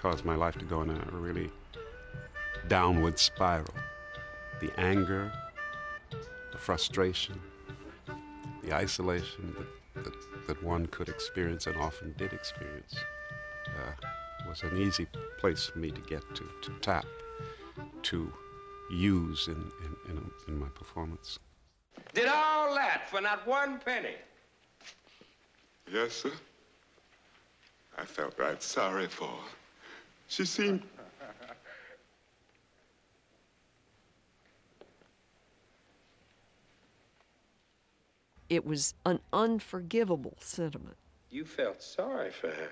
caused my life to go in a really downward spiral. The anger, the frustration, the isolation that one could experience and often did experience was an easy place for me to get to tap, to use in my performance. Did all that for not one penny? Yes, sir. I felt right sorry for her. She seemed... It was an unforgivable sentiment. You felt sorry for her?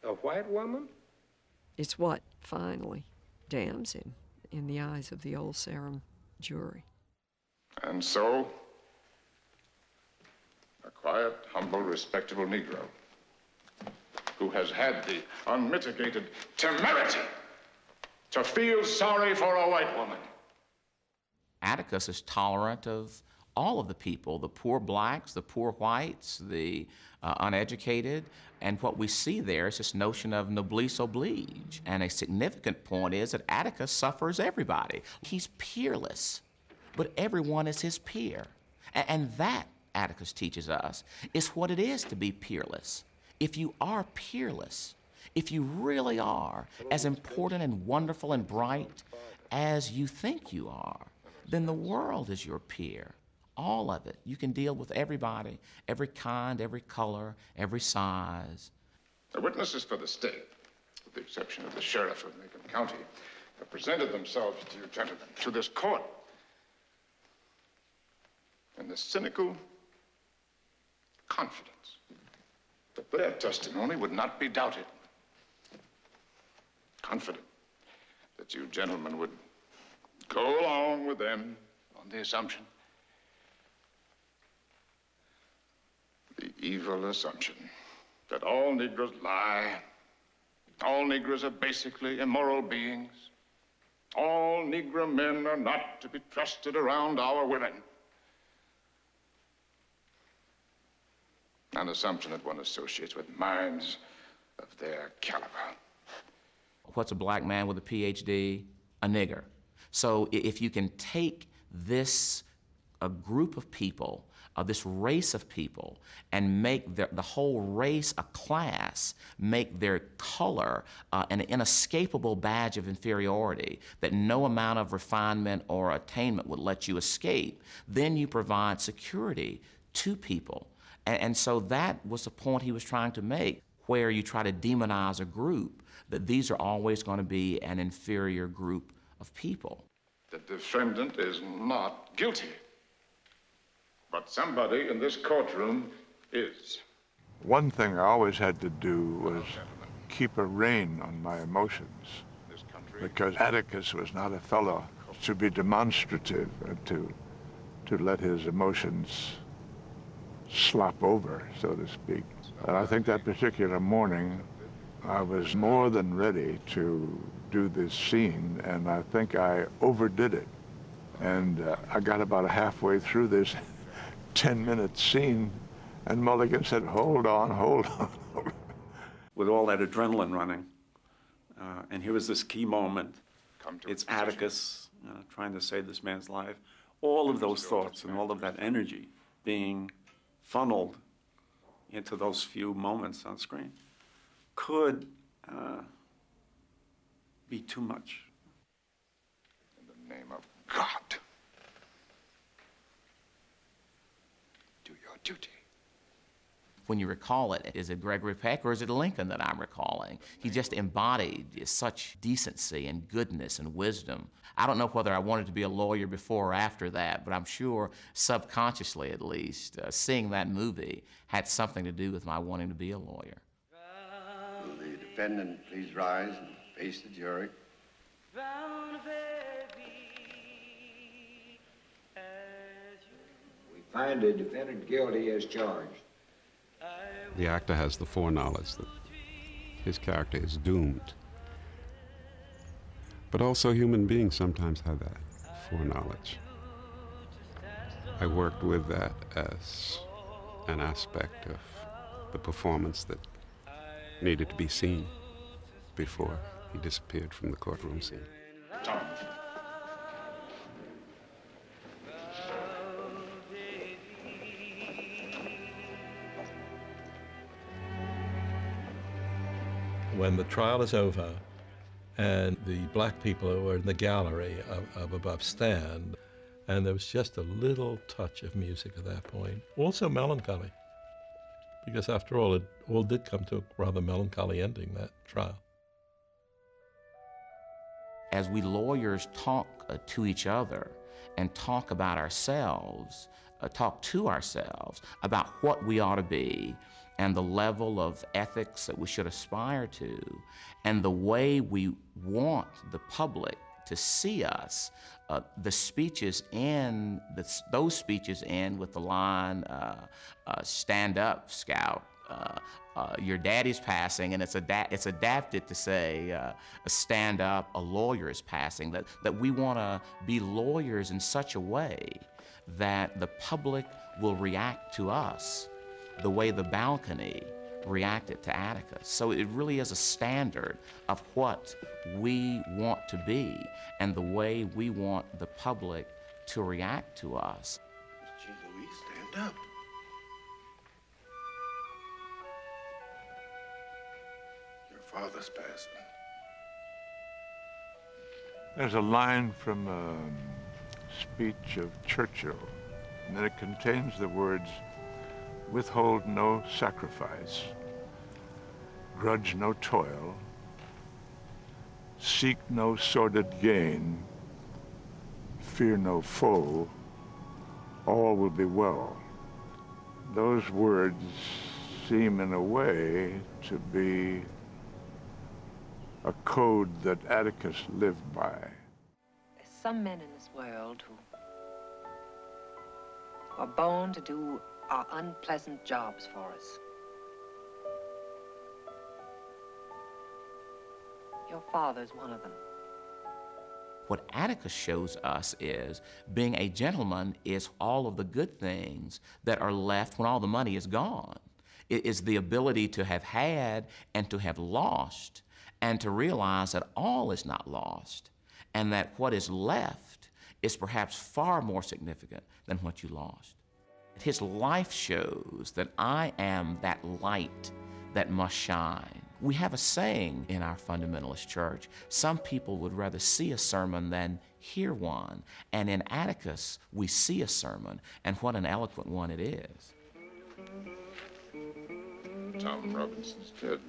A white woman? It's what finally damns him in the eyes of the Old Sarum jury. And so, a quiet, humble, respectable Negro who has had the unmitigated temerity to feel sorry for a white woman. Atticus is tolerant of all of the people, the poor blacks, the poor whites, the uneducated, and what we see there is this notion of noblesse oblige. And a significant point is that Atticus suffers everybody. He's peerless, but everyone is his peer. And that, Atticus teaches us, is what it is to be peerless. If you are peerless, if you really are as important and wonderful and bright as you think you are, then the world is your peer. All of it. You can deal with everybody, every kind, every color, every size. The witnesses for the state, with the exception of the sheriff of Macon County, have presented themselves to you gentlemen, to this court, in the cynical confidence that their testimony would not be doubted. Confident that you gentlemen would go along with them on the assumption, the evil assumption, that all Negroes lie, all Negroes are basically immoral beings, all Negro men are not to be trusted around our women. An assumption that one associates with minds of their caliber. What's a black man with a PhD? A nigger. So if you can take this a group of people, this race of people, and make the whole race a class, make their color an inescapable badge of inferiority that no amount of refinement or attainment would let you escape, then you provide security to people. And so that was the point he was trying to make, where you try to demonize a group, that these are always going to be an inferior group of people. The defendant is not guilty, but somebody in this courtroom is. One thing I always had to do was keep a rein on my emotions, because Atticus was not a fellow to be demonstrative and to let his emotions slop over, so to speak. And I think that particular morning, I was more than ready to do this scene, and I think I overdid it. And I got about halfway through this 10-minute scene, and Mulligan said, hold on, hold on. With all that adrenaline running, and here was this key moment. It's Atticus trying to save this man's life. All of those thoughts and all of that energy being funneled into those few moments on screen could be too much. In the name of God, do your duty. When you recall it, is it Gregory Peck or is it Lincoln that I'm recalling? He just embodied such decency and goodness and wisdom. I don't know whether I wanted to be a lawyer before or after that, but I'm sure subconsciously at least, seeing that movie had something to do with my wanting to be a lawyer. Will the defendant please rise and face the jury? We find the defendant guilty as charged. The actor has the foreknowledge that his character is doomed. But also human beings sometimes have that foreknowledge. I worked with that as an aspect of the performance that needed to be seen. before he disappeared from the courtroom scene. Tom. When the trial is over and the black people were in the gallery of above stand, and there was just a little touch of music at that point. Also melancholy, because after all, it all did come to a rather melancholy ending, that trial. As we lawyers talk to each other and talk about ourselves, talk to ourselves about what we ought to be, and the level of ethics that we should aspire to, and the way we want the public to see us. The speeches end, those speeches end with the line, stand up, Scout. Your daddy's passing, and it's adapted to say, stand up, a lawyer is passing. That we want to be lawyers in such a way that the public will react to us the way the balcony reacted to Atticus. So it really is a standard of what we want to be and the way we want the public to react to us. Gee Louise, stand up. Your father's passing. There's a line from a speech of Churchill, and it contains the words, "Withhold no sacrifice, grudge no toil, seek no sordid gain, fear no foe, all will be well." Those words seem in a way to be a code that Atticus lived by. There's some men in this world who are born to do our unpleasant jobs for us. Your father's one of them. What Atticus shows us is being a gentleman is all of the good things that are left when all the money is gone. It is the ability to have had and to have lost, and to realize that all is not lost, and that what is left is perhaps far more significant than what you lost. His life shows that I am that light that must shine. We have a saying in our fundamentalist church, some people would rather see a sermon than hear one. And in Atticus, we see a sermon, and what an eloquent one it is. Tom Robinson's dead.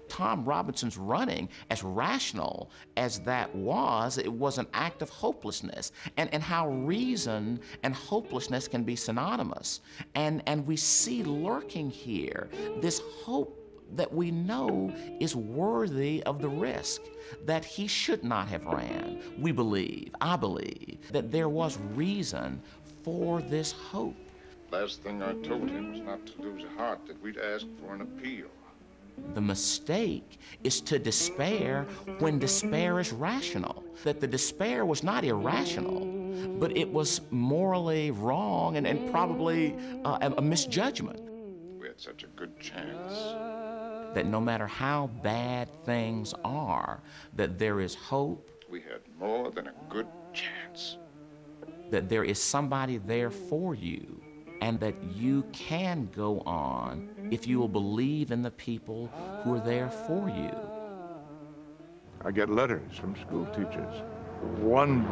Tom Robinson's running, as rational as that was, it was an act of hopelessness, and how reason and hopelessness can be synonymous. And we see lurking here this hope that we know is worthy of the risk, that he should not have ran. We believe, I believe, that there was reason for this hope. Last thing I told him was not to lose heart, that we'd ask for an appeal. The mistake is to despair when despair is rational. That the despair was not irrational, but it was morally wrong and probably a misjudgment. We had such a good chance. That no matter how bad things are, that there is hope. We had more than a good chance. That there is somebody there for you, and that you can go on if you will believe in the people who are there for you. I get letters from school teachers. One